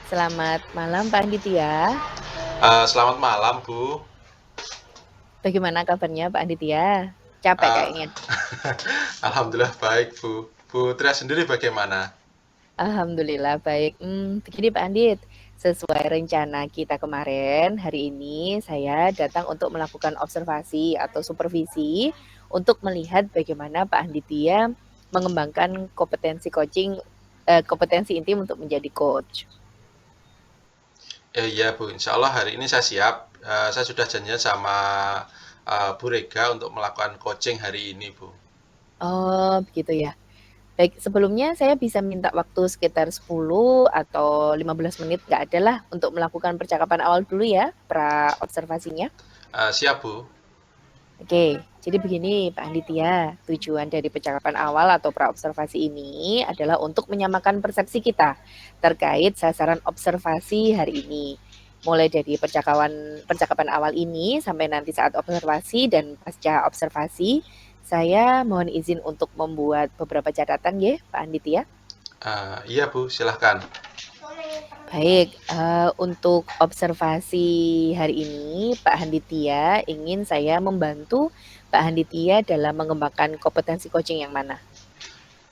Selamat malam Pak Anditya. Selamat malam, Bu. Bagaimana kabarnya Pak Anditya? Capek Eh, kayaknya. Alhamdulillah baik, Bu. Bu Tria sendiri bagaimana? Alhamdulillah baik. Begini Pak Andit, sesuai rencana kita kemarin, hari ini saya datang untuk melakukan observasi atau supervisi untuk melihat bagaimana Pak Anditya mengembangkan kompetensi coaching, kompetensi intim untuk menjadi coach. Iya, Bu. Insya Allah hari ini saya siap. Saya sudah janjian sama Bu Rega untuk melakukan coaching hari ini, Bu. Oh, begitu ya. Baik, sebelumnya saya bisa minta waktu sekitar 10 atau 15 menit, nggak ada lah, untuk melakukan percakapan awal dulu ya, pra observasinya. Siap, Bu. Oke, jadi begini Pak Anditya, tujuan dari percakapan awal atau pra observasi ini adalah untuk menyamakan persepsi kita terkait sasaran observasi hari ini. Mulai dari percakapan awal ini sampai nanti saat observasi dan pasca observasi, saya mohon izin untuk membuat beberapa catatan ya, Pak Anditya. Iya, Bu. Silahkan. Baik, untuk observasi hari ini, Pak Handitya ingin saya membantu Pak Handitya dalam mengembangkan kompetensi coaching yang mana?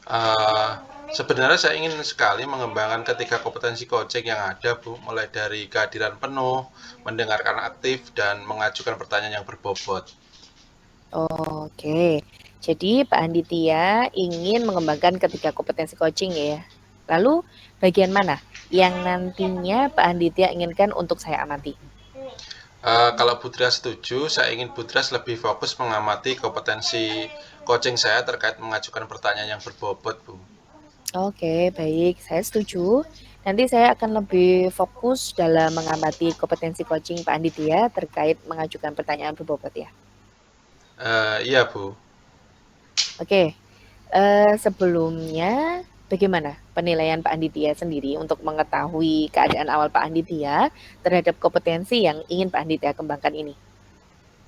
Eh, Sebenarnya saya ingin sekali mengembangkan ketiga kompetensi coaching yang ada, Bu. Mulai dari kehadiran penuh, mendengarkan aktif, dan mengajukan pertanyaan yang berbobot. Oke, jadi Pak Handitya ingin mengembangkan ketiga kompetensi coaching ya. Lalu bagian mana yang nantinya Pak Handitya inginkan untuk saya amati? Kalau Budras setuju, saya ingin Budras lebih fokus mengamati kompetensi coaching saya terkait mengajukan pertanyaan yang berbobot, Bu. Oke, baik, saya setuju. Nanti saya akan lebih fokus dalam mengamati kompetensi coaching Pak Anditya terkait mengajukan pertanyaan berbobot ya. Iya, Bu. Oke, sebelumnya bagaimana penilaian Pak Anditya sendiri untuk mengetahui keadaan awal Pak Anditya terhadap kompetensi yang ingin Pak Anditya kembangkan ini?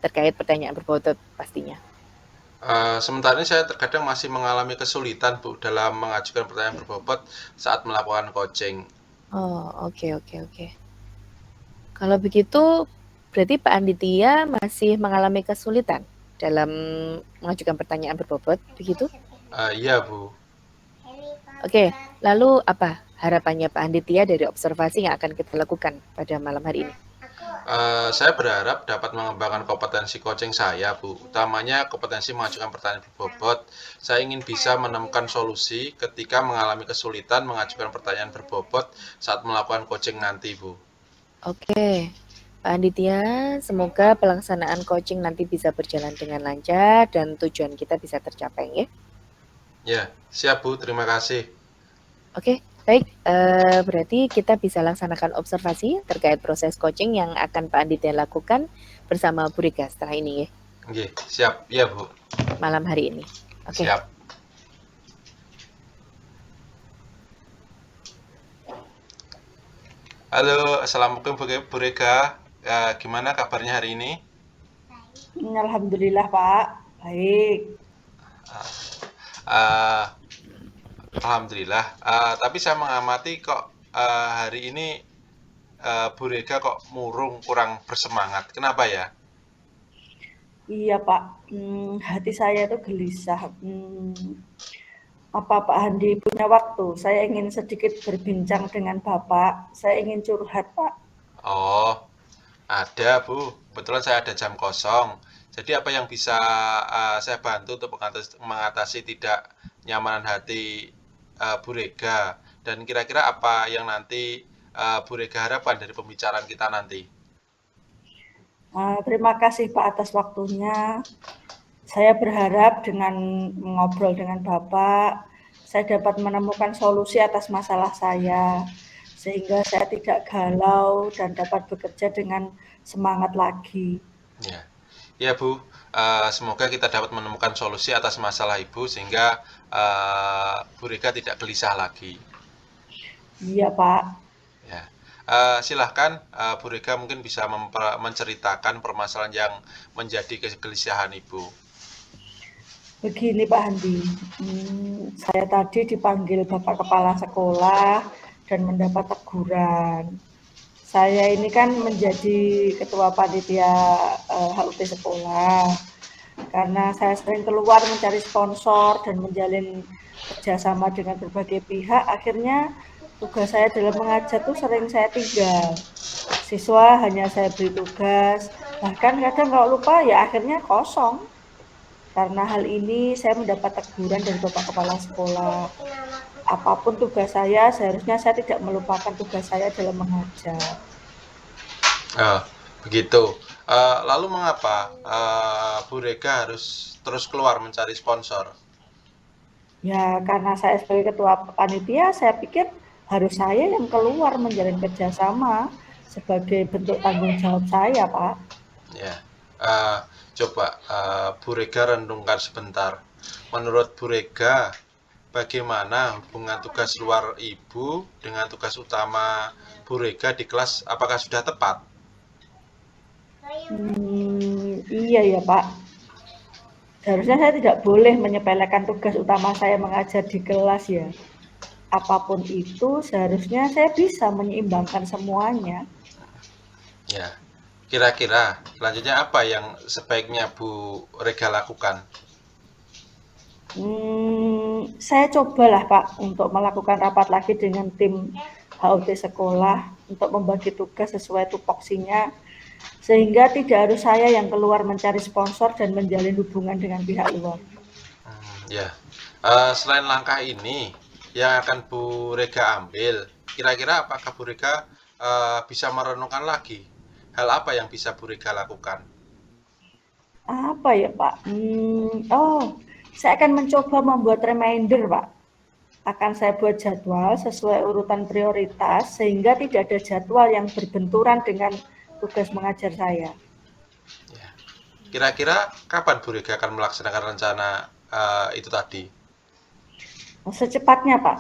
Terkait pertanyaan berbobot pastinya. Sementara ini saya terkadang masih mengalami kesulitan, Bu, dalam mengajukan pertanyaan berbobot saat melakukan coaching. Oh, oke, oke, oke. Kalau begitu, berarti Pak Anditya masih mengalami kesulitan dalam mengajukan pertanyaan berbobot, begitu? Iya, Bu. Oke, lalu apa harapannya Pak Anditya dari observasi yang akan kita lakukan pada malam hari ini? Saya berharap dapat mengembangkan kompetensi coaching saya, Bu. Utamanya kompetensi mengajukan pertanyaan berbobot. Saya ingin bisa menemukan solusi ketika mengalami kesulitan mengajukan pertanyaan berbobot saat melakukan coaching nanti, Bu. Oke, Pak Anditya, semoga pelaksanaan coaching nanti bisa berjalan dengan lancar dan tujuan kita bisa tercapai ya. Ya, siap, Bu. Terima kasih. Oke, baik. Berarti kita bisa laksanakan observasi terkait proses coaching yang akan Pak Anditya lakukan bersama Bu Rika setelah ini ya, Oke, siap. Iya, Bu. malam hari ini. Oke. Siap. Halo, Assalamualaikum Bu Rega. Gimana kabarnya hari ini? Alhamdulillah Pak, baik. Eh, Alhamdulillah. Tapi saya mengamati kok hari ini Bu Rega kok murung, kurang bersemangat. Kenapa ya? Iya Pak, hati saya itu gelisah. Apa Pak Handi punya waktu? Saya ingin sedikit berbincang dengan Bapak. Saya ingin curhat Pak. Oh, ada Bu. Kebetulan saya ada jam kosong. Jadi apa yang bisa saya bantu untuk mengatasi tidak nyamanan hati Bu Rega? Dan kira-kira apa yang nanti Bu Rega harapkan dari pembicaraan kita nanti? Terima kasih Pak atas waktunya. Saya berharap dengan mengobrol dengan Bapak, saya dapat menemukan solusi atas masalah saya, sehingga saya tidak galau dan dapat bekerja dengan semangat lagi. Ya, ya Bu. Semoga kita dapat menemukan solusi atas masalah Ibu sehingga Bu Rega tidak gelisah lagi. Iya Pak. Ya. Silahkan Bu Rega mungkin bisa menceritakan permasalahan yang menjadi kegelisahan Ibu. Begini Pak Handi, saya tadi dipanggil Bapak Kepala Sekolah, dan mendapat teguran. Saya ini kan menjadi ketua panitia HUT sekolah. Karena saya sering keluar mencari sponsor dan menjalin kerjasama dengan berbagai pihak, akhirnya tugas saya dalam mengajar tuh sering saya tinggal. Siswa hanya saya beri tugas, bahkan kadang kalau lupa ya akhirnya kosong. Karena hal ini saya mendapat teguran dari Bapak Kepala Sekolah. Apapun tugas saya, seharusnya saya tidak melupakan tugas saya dalam mengajar. Begitu. Lalu mengapa Bu Rega harus terus keluar mencari sponsor? Ya, karena saya sebagai ketua panitia, saya pikir harus saya yang keluar menjalin kerjasama sebagai bentuk tanggung jawab saya, Pak. Ya, uh, coba Bu Rega renungkan sebentar. Menurut Bu Rega, bagaimana hubungan tugas luar Ibu dengan tugas utama Bu Rega di kelas? Apakah sudah tepat? Iya ya, Pak. Seharusnya saya tidak boleh menyepelekan tugas utama saya mengajar di kelas ya. Apapun itu, seharusnya saya bisa menyeimbangkan semuanya. Ya, kira-kira selanjutnya apa yang sebaiknya Bu Rega lakukan? Saya cobalah Pak untuk melakukan rapat lagi dengan tim HUT sekolah untuk membagi tugas sesuai tupoksinya, sehingga tidak harus saya yang keluar mencari sponsor dan menjalin hubungan dengan pihak luar. Ya, selain langkah ini yang akan Bu Rega ambil, kira-kira apakah Bu Rega bisa merenungkan lagi hal apa yang bisa Bu Rega lakukan? Apa ya Pak? Saya akan mencoba membuat reminder Pak. Akan saya buat jadwal sesuai urutan prioritas sehingga tidak ada jadwal yang berbenturan dengan tugas mengajar saya. Ya. Kira-kira kapan Bu Rega akan melaksanakan rencana itu tadi? Secepatnya Pak.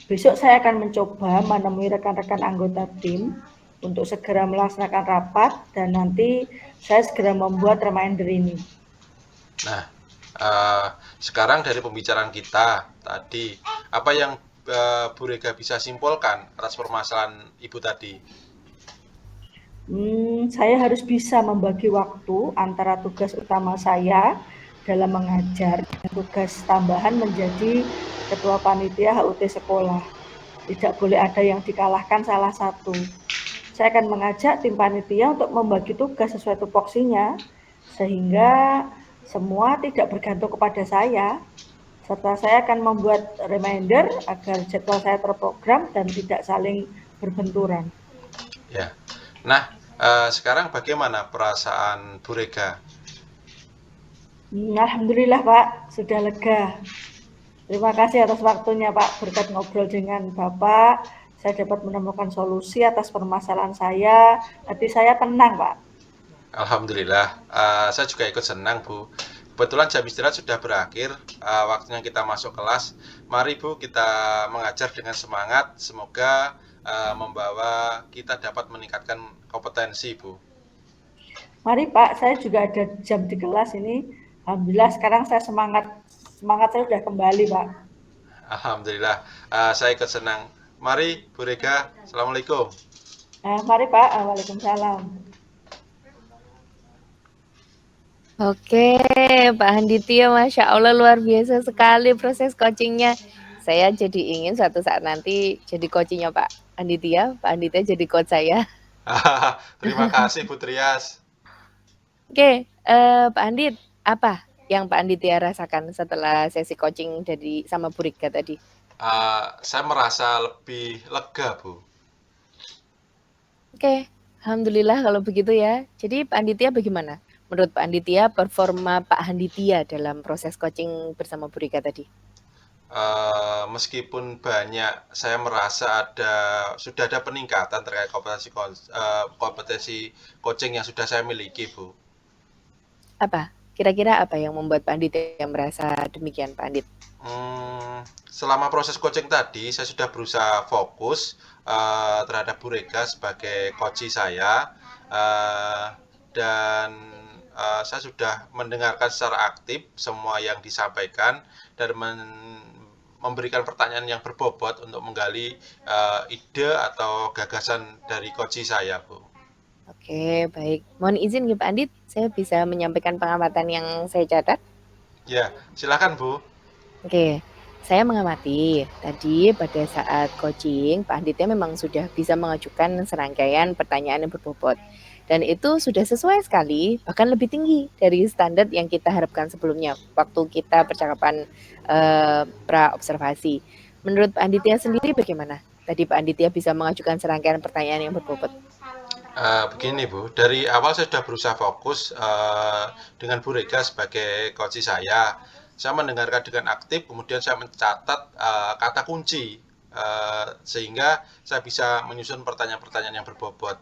Besok saya akan mencoba menemui rekan-rekan anggota tim untuk segera melaksanakan rapat dan nanti saya segera membuat reminder ini. Nah, sekarang dari pembicaraan kita tadi, apa yang Bu Rega bisa simpulkan atas permasalahan Ibu tadi? Saya harus bisa membagi waktu antara tugas utama saya dalam mengajar dan tugas tambahan menjadi ketua panitia HUT sekolah. Tidak boleh ada yang dikalahkan salah satu. Saya akan mengajak tim panitia untuk membagi tugas sesuai tupoksinya, sehingga semua tidak bergantung kepada saya, serta saya akan membuat reminder agar jadwal saya terprogram dan tidak saling berbenturan. Ya. Nah, sekarang bagaimana perasaan Bu Rega? Alhamdulillah Pak, sudah lega. Terima kasih atas waktunya Pak, berkat ngobrol dengan Bapak, saya dapat menemukan solusi atas permasalahan saya, hati saya tenang Pak. Alhamdulillah, saya juga ikut senang Bu. Kebetulan jam istirahat sudah berakhir, waktunya kita masuk kelas. Mari Bu, kita mengajar dengan semangat. Semoga membawa kita dapat meningkatkan kompetensi Bu. Mari Pak, saya juga ada jam di kelas ini. Alhamdulillah sekarang saya semangat saya sudah kembali Pak. Alhamdulillah, saya ikut senang. Mari Bu Rega, Assalamualaikum. Mari Pak, waalaikumsalam. Oke, Pak Handitya, Masya Allah luar biasa sekali proses coachingnya. Saya jadi ingin suatu saat nanti jadi coachingnya Pak Handitya jadi coach saya. Terima kasih Bu Trias. Oke, Pak Andit, apa yang Pak Anditya rasakan setelah sesi coaching dari sama Bu Rika tadi? Saya merasa lebih lega Bu. Oke, alhamdulillah kalau begitu ya. Jadi Pak Anditya bagaimana? Menurut Pak Anditya, performa Pak Handitya dalam proses coaching bersama Bu Rika tadi? Meskipun banyak, saya merasa sudah ada peningkatan terkait kompetensi coaching yang sudah saya miliki, Bu. Apa? Kira-kira apa yang membuat Pak Andit yang merasa demikian, Pak Andit? Selama proses coaching tadi, saya sudah berusaha fokus terhadap Bu Rega sebagai coach saya, dan saya sudah mendengarkan secara aktif semua yang disampaikan dan memberikan pertanyaan yang berbobot untuk menggali ide atau gagasan dari coaching saya, Bu. Oke, baik. Mohon izin ya Pak Andit, saya bisa menyampaikan pengamatan yang saya catat? Ya, silakan, Bu. Oke, saya mengamati tadi pada saat coaching, Pak Anditnya memang sudah bisa mengajukan serangkaian pertanyaan yang berbobot. Dan itu sudah sesuai sekali, bahkan lebih tinggi dari standar yang kita harapkan sebelumnya waktu kita percakapan pra-observasi. Menurut Pak Anditya sendiri bagaimana? Tadi Pak Anditya bisa mengajukan serangkaian pertanyaan yang berbobot. Begini Bu, dari awal saya sudah berusaha fokus dengan Bu Rega sebagai coach saya. Saya mendengarkan dengan aktif, kemudian saya mencatat kata kunci sehingga saya bisa menyusun pertanyaan-pertanyaan yang berbobot.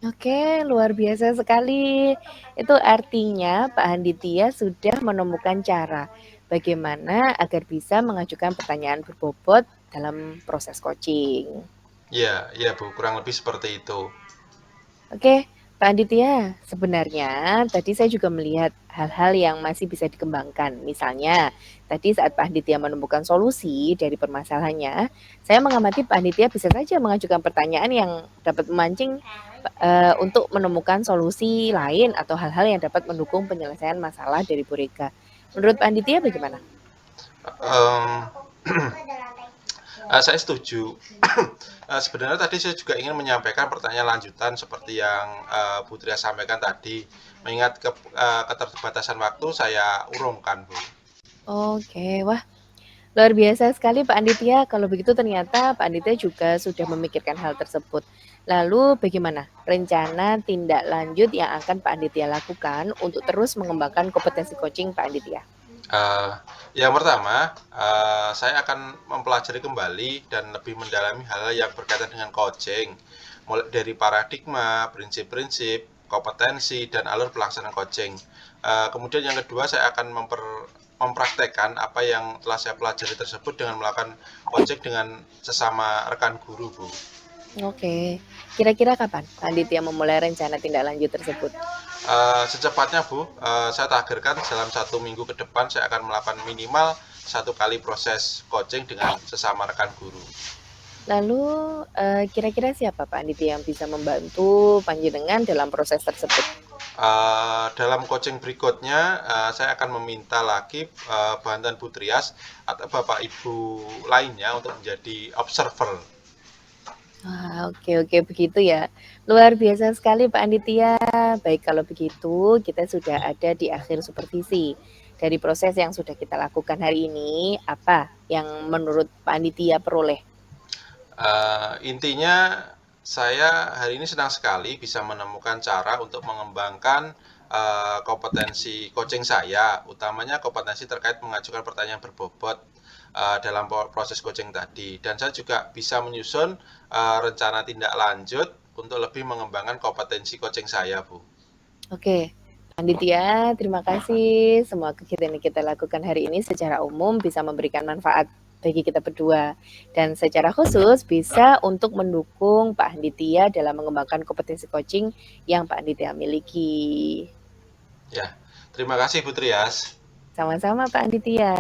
Oke, luar biasa sekali. Itu artinya Pak Handitya sudah menemukan cara bagaimana agar bisa mengajukan pertanyaan berbobot dalam proses coaching. Iya, iya Bu, kurang lebih seperti itu. Oke, Pak Aditya, sebenarnya tadi saya juga melihat hal-hal yang masih bisa dikembangkan. Misalnya, tadi saat Pak Aditya menemukan solusi dari permasalahannya, saya mengamati Pak Aditya bisa saja mengajukan pertanyaan yang dapat memancing untuk menemukan solusi lain atau hal-hal yang dapat mendukung penyelesaian masalah dari Bu Rega. Menurut Pak Aditya bagaimana? Saya setuju. Sebenarnya tadi saya juga ingin menyampaikan pertanyaan lanjutan seperti yang Bu Tria sampaikan tadi. Mengingat keterbatasan waktu, saya urungkan, Bu. Oke, wah luar biasa sekali Pak Anditya. Kalau begitu ternyata Pak Anditya juga sudah memikirkan hal tersebut. Lalu bagaimana rencana tindak lanjut yang akan Pak Anditya lakukan untuk terus mengembangkan kompetensi coaching Pak Anditya? Yang pertama, saya akan mempelajari kembali dan lebih mendalami hal-hal yang berkaitan dengan coaching, mulai dari paradigma, prinsip-prinsip, kompetensi, dan alur pelaksanaan coaching. Kemudian yang kedua, saya akan mempraktekkan apa yang telah saya pelajari tersebut dengan melakukan coaching dengan sesama rekan guru, Bu. Oke, kira-kira kapan Pak Anditya memulai rencana tindak lanjut tersebut? Secepatnya Bu, saya targetkan dalam 1 minggu ke depan saya akan melakukan minimal 1 kali proses coaching dengan sesama rekan guru. Lalu kira-kira siapa Pak Anditya yang bisa membantu panjenengan dalam proses tersebut? Dalam coaching berikutnya saya akan meminta lagi bantuan Bu Trias atau Bapak Ibu lainnya untuk menjadi observer. Oke begitu ya. Luar biasa sekali Pak Anditya. Baik kalau begitu kita sudah ada di akhir supervisi. Dari proses yang sudah kita lakukan hari ini, apa yang menurut Pak Anditya peroleh? Intinya saya hari ini senang sekali bisa menemukan cara untuk mengembangkan kompetensi coaching saya, utamanya kompetensi terkait mengajukan pertanyaan berbobot dalam proses coaching tadi. Dan saya juga bisa menyusun rencana tindak lanjut untuk lebih mengembangkan kompetensi coaching saya, Bu. Oke, Pak Anditya, terima kasih. Semua kegiatan yang kita lakukan hari ini secara umum bisa memberikan manfaat bagi kita berdua. Dan secara khusus bisa untuk mendukung Pak Anditya dalam mengembangkan kompetensi coaching yang Pak Anditya miliki. Ya, terima kasih Bu Trias. Sama-sama Pak Anditya.